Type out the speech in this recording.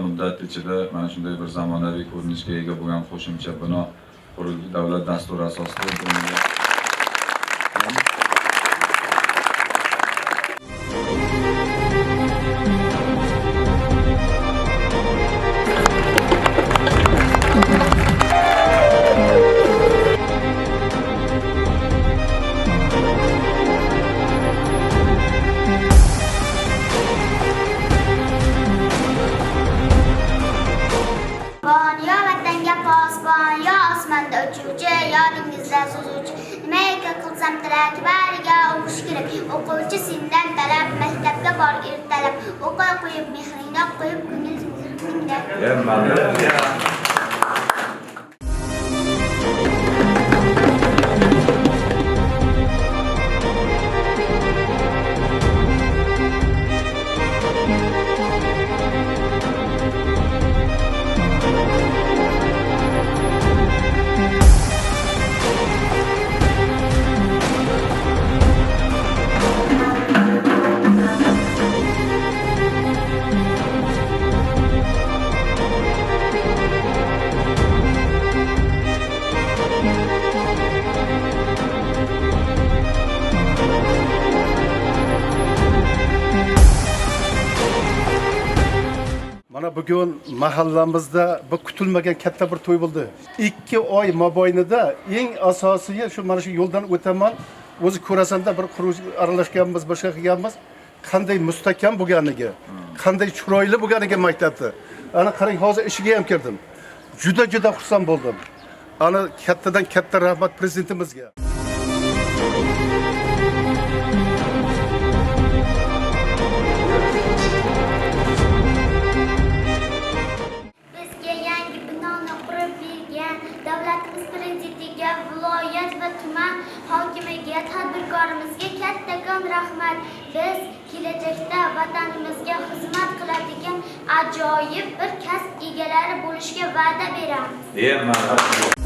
muddat ichida mana shunday bir zamonaviy ko'rinishga ega bo'lgan qo'shimcha bino qurildi davlat dasturi asosida. O'quvchi sendan talab, maktabga bor ertalab, o'qib qo'yib mehringni qo'yib ko'ngil Bugün mahallamızda bu kutilmagan katta bir to'y bo'ldi. 2 oy mobaynida eng asosiy shu mana shu yo'ldan o'taman, o'zi ko'rasanda bir quruq aralashganmiz, boshqa qilganmiz. Qanday mustahkam bo'lganiga, qanday chiroyli bo'lganiga maktabda. Ana qarang, hozir ishiga ham kirdim. Juda xursand bo'ldim. Ana kattadan katta rahmat prezidentimizga. Davlatimiz prezidentiga, viloyat va tuman hokimiga, tadbirkorimizga kattakon rahmat. Biz kelajakda vatanimizga xizmat qiladigan ajoyib bir kasb egalari bo'lishga va'da beramiz.